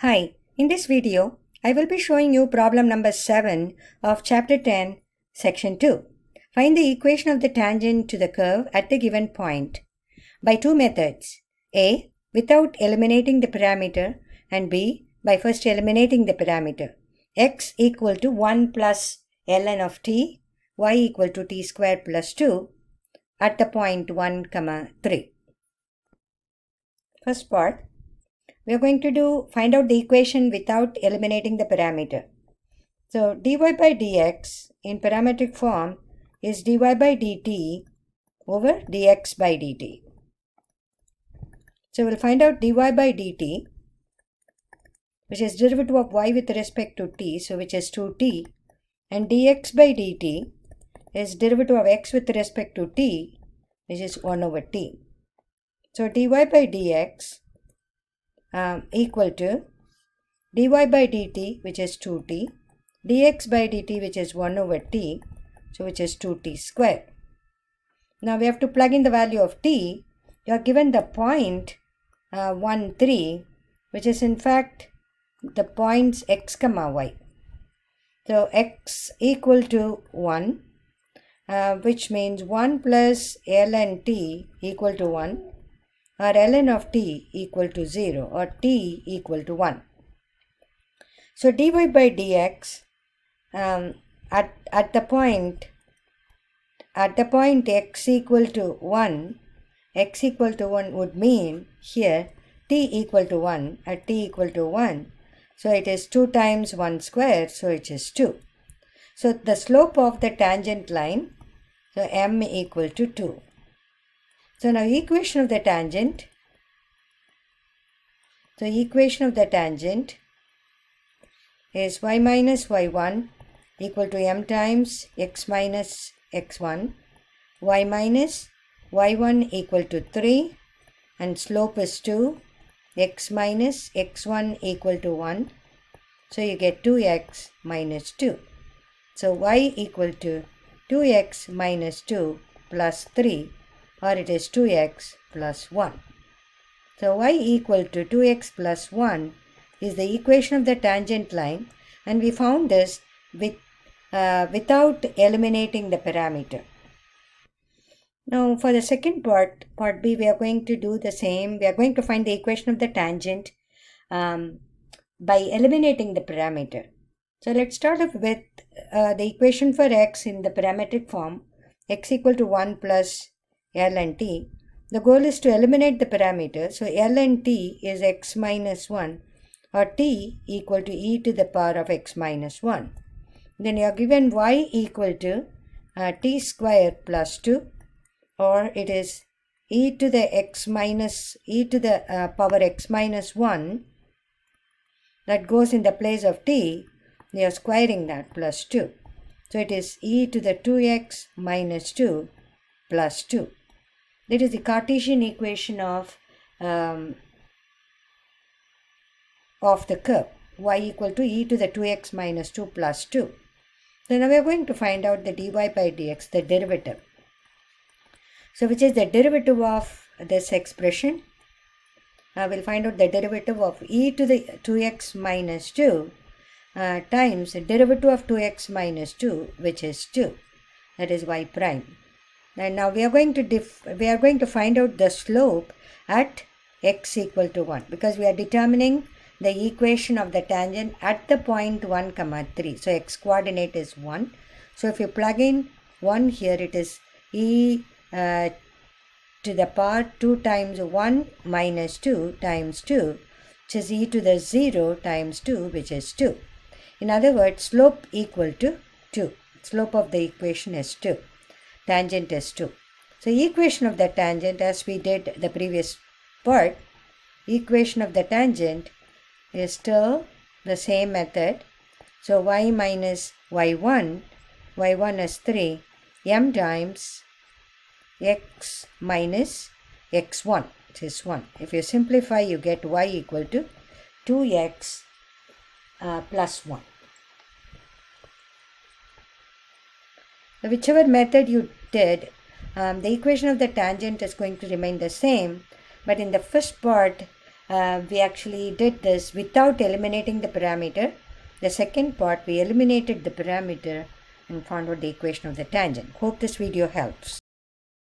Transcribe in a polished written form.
Hi, in this video, I will be showing you problem number 7 of chapter 10, section 2. Find the equation of the tangent to the curve at the given point by two methods. A, without eliminating the parameter, and B, by first eliminating the parameter. X equal to 1 plus ln of t, y equal to t square plus 2 at the point 1, 3. First part. We are going to find out the equation without eliminating the parameter. So dy by dx in parametric form is dy by dt over dx by dt. So we'll find out dy by dt, which is derivative of y with respect to t, so which is 2t, and dx by dt is derivative of x with respect to t, which is 1 over t. So dy by dx equal to dy by dt, which is 2t, dx by dt, which is 1 over t, so which is 2t squared. Now we have to plug in the value of t. You are given the point 1, 3, which is in fact the points x comma y. So x equal to 1, which means 1 plus ln t equal to 1, or ln of t equal to 0, or t equal to 1. So dy by dx at the point x equal to 1, x equal to 1 would mean here t equal to 1 at t equal to 1. So it is 2 times 1 square, so it is 2. So the slope of the tangent line, so m equal to 2. So now equation of the tangent. So equation of the tangent is y minus y1 equal to m times x minus x1, y minus y1 equal to 3, and slope is 2, x minus x1 equal to 1. So you get 2x minus 2. So y equal to 2x minus 2 plus 3, or it is 2x plus 1. So y equal to 2x plus 1 is the equation of the tangent line, and we found this without eliminating the parameter. Now for the second part B, we are going to do the same. We are going to find the equation of the tangent by eliminating the parameter. So let's start off with the equation for x in the parametric form, x equal to 1 plus ln t. The goal is to eliminate the parameter. So ln t is x minus 1, or t equal to e to the power of x minus 1. Then you are given y equal to t square plus 2, or it is e to the power x minus 1 that goes in the place of t. They are squaring that plus 2. So it is e to the 2x minus 2 plus 2. That is the Cartesian equation of the curve, y equal to e to the 2x minus 2 plus 2. So now we are going to find out the dy by dx, the derivative. So which is the derivative of this expression? We'll find out the derivative of e to the 2x minus 2 times the derivative of 2x minus 2, which is 2. That is y prime. And now we are going to find out the slope at x equal to 1, because we are determining the equation of the tangent at the point 1, 3. So x coordinate is 1. So if you plug in 1 here, it is e to the power 2 times 1 minus 2 times 2, which is e to the 0 times 2, which is 2. In other words, slope equal to 2. Slope of the equation is 2. Tangent is 2. So equation of the tangent, as we did the previous part, equation of the tangent is still the same method. So y minus y1 is 3, m times x minus x1, which is 1. If you simplify, you get y equal to 2x plus 1. So whichever method you did, the equation of the tangent is going to remain the same, but in the first part we actually did this without eliminating the parameter. The second part, we eliminated the parameter and found out the equation of the tangent. Hope this video helps.